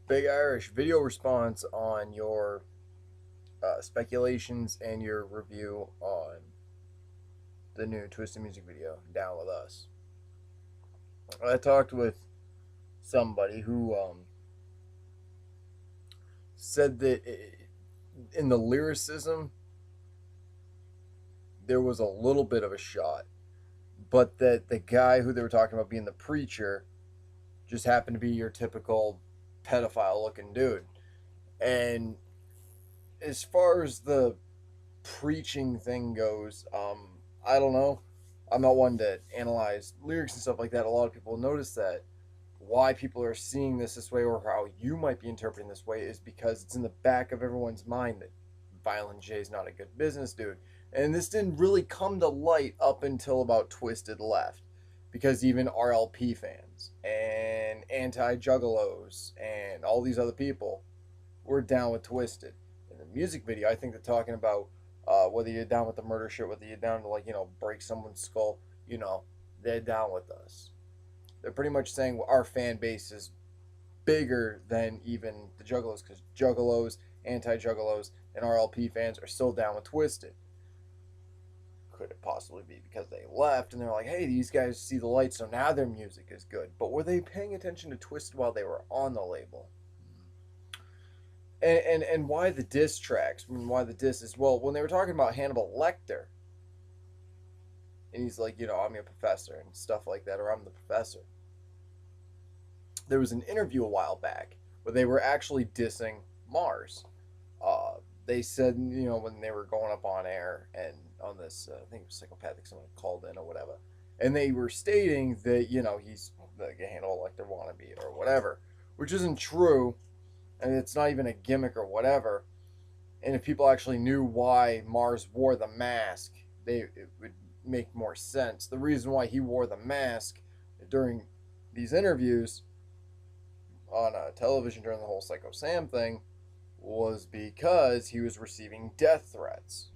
Big Irish video response on your speculations and your review on the new Twisted music video, Down With Us. I talked with somebody who said that in the lyricism, there was a little bit of a shot, but that the guy who they were talking about being the preacher just happened to be your typical pedophile looking dude. And as far as the preaching thing goes, I don't know. I'm not one to analyze lyrics and stuff like that. A lot of people notice that why people are seeing this way or how you might be interpreting this way is because it's in the back of everyone's mind that Violent J is not a good business dude. And this didn't really come to light up until about Twiztid left. Because even RLP fans and anti juggalos and all these other people were down with Twiztid. In the music video, I think they're talking about whether you're down with the murder shit, whether you're down to, like, break someone's skull, they're down with us. They're pretty much saying our fan base is bigger than even the Juggalos, because Juggalos, anti-Juggalos, and RLP fans are still down with Twiztid. Could it possibly be because they left and they're like, hey, these guys see the light, so now their music is good? But were they paying attention to Twiztid while they were on the label? And why the diss tracks? I mean, why the diss is, well, when they were talking about Hannibal Lecter, and he's like, I'm your professor and stuff like that, or I'm the professor. There was an interview a while back where they were actually dissing Mars. They said, when they were going up on air and on this, I think it was Psychopathic, someone called in or whatever, and they were stating that, he's like a Hannibal Lecter wannabe or whatever, which isn't true, and it's not even a gimmick or whatever. And if people actually knew why Mars wore the mask, it would make more sense. The reason why he wore the mask during these interviews on television during the whole Psycho Sam thing was because he was receiving death threats.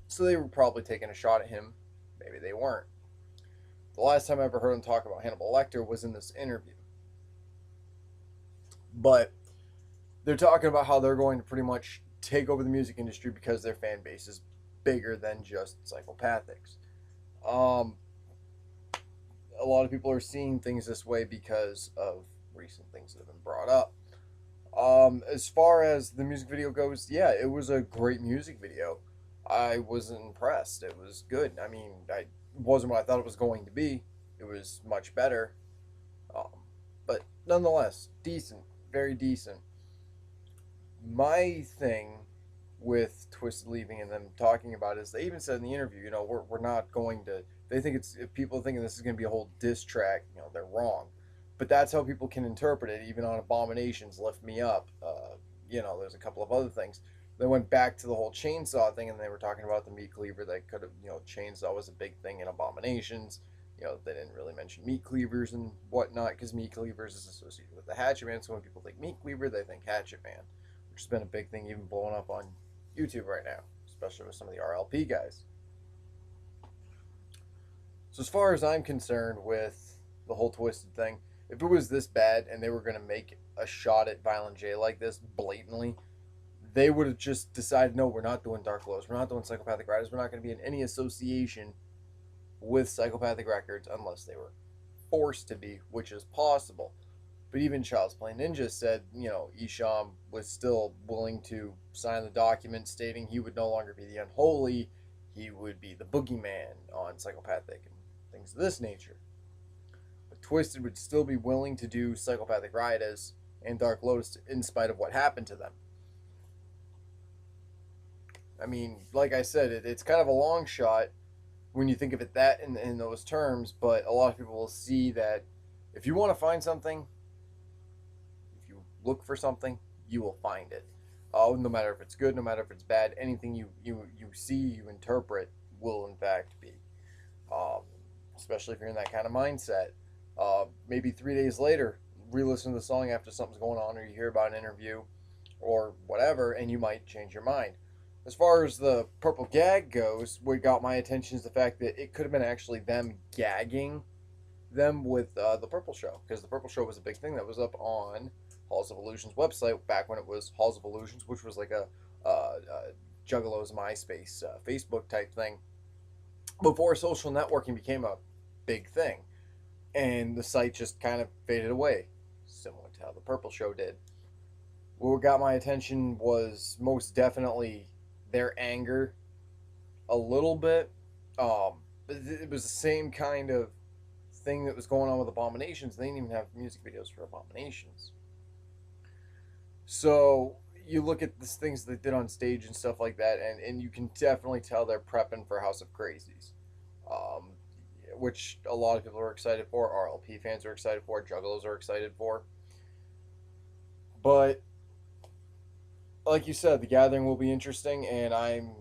So they were probably taking a shot at him. Maybe they weren't. The last time I ever heard him talk about Hannibal Lecter was in this interview. But they're talking about how they're going to pretty much take over the music industry because their fan base is bigger than just Psychopathics. A lot of people are seeing things this way because of recent things that have been brought up. As far as the music video goes, yeah, it was a great music video. I was impressed. It was good. I mean, it wasn't what I thought it was going to be. It was much better. But nonetheless, decent. Very decent. My thing with Twiztid leaving and them talking about it is they even said in the interview, we're not going to. They think it's, if people are thinking this is going to be a whole diss track, they're wrong. But that's how people can interpret it, even on Abominations, Lift Me Up. There's a couple of other things. They went back to the whole chainsaw thing, and they were talking about the meat cleaver that could have, chainsaw was a big thing in Abominations. They didn't really mention meat cleavers and whatnot, because meat cleavers is associated with the Hatchet Man. So when people think meat cleaver, they think Hatchet Man, which has been a big thing, even blowing up on YouTube right now, especially with some of the RLP guys. So as far as I'm concerned with the whole Twiztid thing, if it was this bad and they were going to make a shot at Violent J like this blatantly, they would have just decided, no, we're not doing Dark Lows, we're not doing Psychopathic Riders, we're not going to be in any association with Psychopathic Records unless they were forced to be, which is possible. But even Child's Play Ninja said, Isham was still willing to sign the document stating he would no longer be the Unholy, he would be the Boogeyman on Psychopathic and things of this nature. But Twiztid would still be willing to do Psychopathic Riders and Dark Lotus in spite of what happened to them. I mean, like I said, it's kind of a long shot when you think of it that in those terms, but a lot of people will see that if you want to find something, if you look for something, you will find it. No matter if it's good, no matter if it's bad, anything you see, you interpret, will in fact be. Especially if you're in that kind of mindset. Maybe 3 days later, re-listen to the song after something's going on, or you hear about an interview, or whatever, and you might change your mind. As far as the purple gag goes, what got my attention is the fact that it could have been actually them gagging them with the Purple Show, because the Purple Show was a big thing that was up on Halls of Illusions website back when it was Halls of Illusions, which was like a Juggalos MySpace Facebook type thing before social networking became a big thing, and the site just kind of faded away, similar to how the Purple Show did. What got my attention was most definitely their anger, a little bit. It was the same kind of thing that was going on with Abominations. They didn't even have music videos for Abominations. So you look at the things they did on stage and stuff like that, and you can definitely tell they're prepping for House of Crazies, um, which a lot of people are excited for. RLP fans are excited for. Juggalos are excited for. But like you said, the gathering will be interesting, and I'm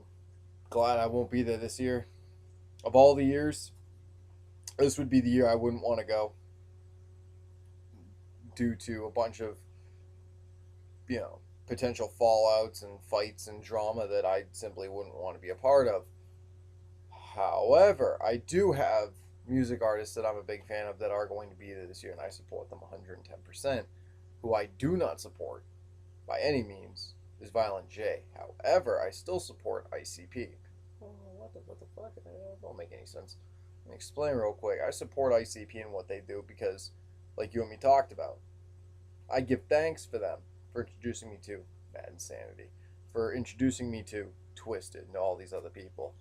glad I won't be there this year. Of all the years, this would be the year I wouldn't want to go due to a bunch of, you know, potential fallouts and fights and drama that I simply wouldn't want to be a part of. However, I do have music artists that I'm a big fan of that are going to be there this year, and I support them 110%. Who I do not support by any means is Violent J. However, I still support ICP. Oh, what the fuck? That don't make any sense. Let me explain real quick. I support ICP and what they do because, like you and me talked about, I give thanks for them for introducing me to Mad Insanity, for introducing me to Twiztid and all these other people,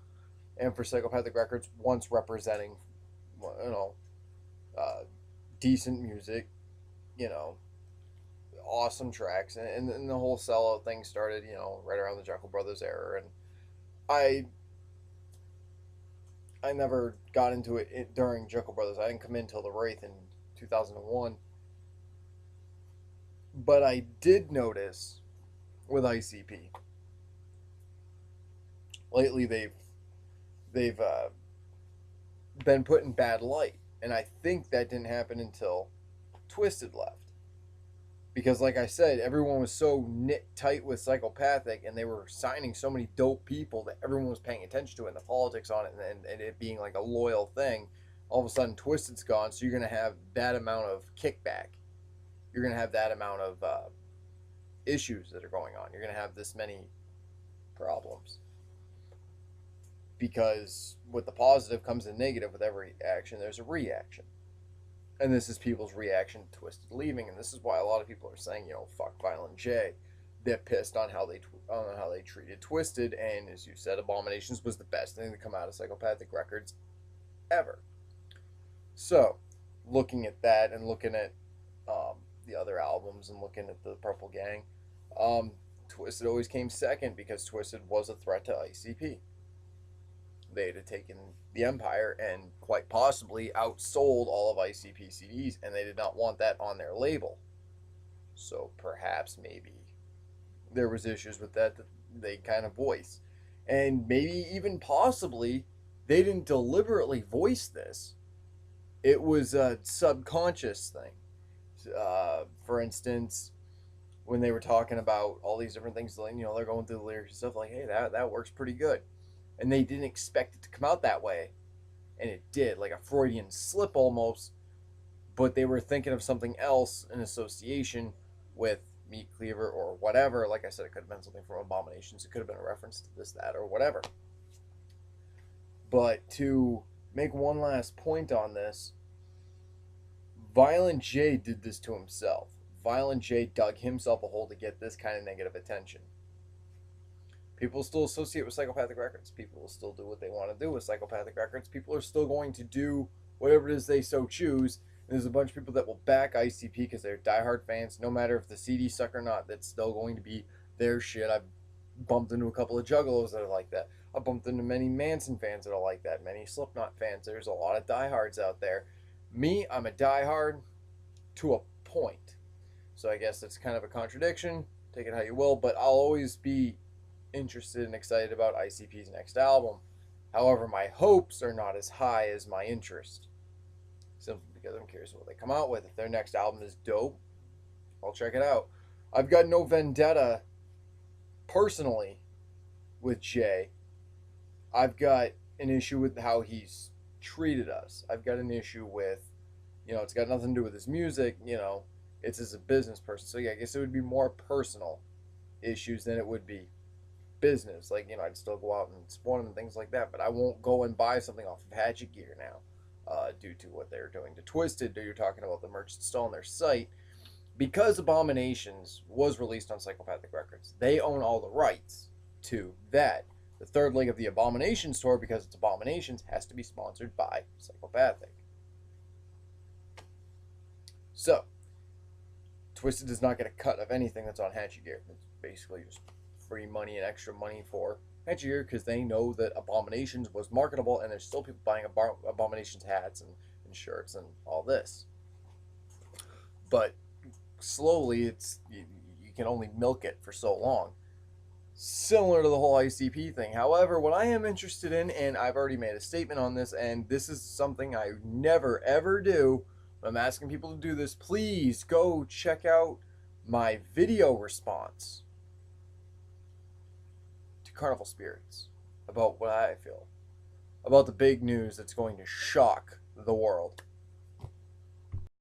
and for Psychopathic Records once representing, you know, uh, decent music, you know, awesome tracks, and the whole sellout thing started, you know, right around the Jekyll Brothers era, and I I never got into it during Jekyll Brothers. I didn't come in till the Wraith in 2001, but I did notice with ICP lately they've been put in bad light, and I think that didn't happen until Twiztid left. Because, like I said, everyone was so knit tight with Psychopathic, and they were signing so many dope people that everyone was paying attention to it, and the politics on it, and it being like a loyal thing. All of a sudden, Twiztid's gone, so you're going to have that amount of kickback. You're going to have that amount of issues that are going on. You're going to have this many problems. Because with the positive comes the negative. With every action, there's a reaction. And this is people's reaction to Twiztid leaving, and this is why a lot of people are saying, you know, fuck Violent J. They're pissed on how they treated Twiztid, and as you said, Abominations was the best thing to come out of Psychopathic Records ever. So, looking at that and looking at the other albums and looking at the Purple Gang, Twiztid always came second because Twiztid was a threat to ICP. They had taken the Empire and quite possibly outsold all of ICP CDs, and they did not want that on their label. So perhaps maybe there was issues with that they kind of voiced. And maybe even possibly they didn't deliberately voice this. It was a subconscious thing. For instance, when they were talking about all these different things, you know, they're going through the lyrics and stuff like, hey, that works pretty good. And they didn't expect it to come out that way, and it did, like a Freudian slip almost. But they were thinking of something else in association with Meat Cleaver or whatever. Like I said, it could have been something from Abominations. It could have been a reference to this, that, or whatever. But to make one last point on this, Violent J did this to himself. Violent J dug himself a hole to get this kind of negative attention. People will still associate with Psychopathic Records. People will still do what they want to do with Psychopathic Records. People are still going to do whatever it is they so choose. And there's a bunch of people that will back ICP because they're diehard fans. No matter if the CD suck or not, that's still going to be their shit. I've bumped into a couple of Juggalos that are like that. I've bumped into many Manson fans that are like that. Many Slipknot fans. There's a lot of diehards out there. Me, I'm a diehard to a point. So I guess it's kind of a contradiction. Take it how you will. But I'll always be interested and excited about ICP's next album. However, my hopes are not as high as my interest. Simply because I'm curious what they come out with. If their next album is dope, I'll check it out. I've got no vendetta personally with Jay. I've got an issue with how he's treated us. I've got an issue with, you know, it's got nothing to do with his music, you know. It's as a business person. So yeah, I guess it would be more personal issues than it would be business. Like, I'd still go out and spawn and things like that, but I won't go and buy something off of Hatchet Gear now, due to what they're doing to Twiztid. You're talking about the merch that's still on their site. Because Abominations was released on Psychopathic Records, they own all the rights to that. The third leg of the Abominations tour, because it's Abominations, has to be sponsored by Psychopathic. So, Twiztid does not get a cut of anything that's on Hatchet Gear. It's basically just free money and extra money for Hatchet Gear, because they know that Abominations was marketable, and there's still people buying Abominations hats and shirts and all this. But slowly, you can only milk it for so long. Similar to the whole ICP thing. However, what I am interested in, and I've already made a statement on this, and this is something I never ever do, I'm asking people to do this, please go check out my video response to Carnival Spirits about what I feel about the big news that's going to shock the world.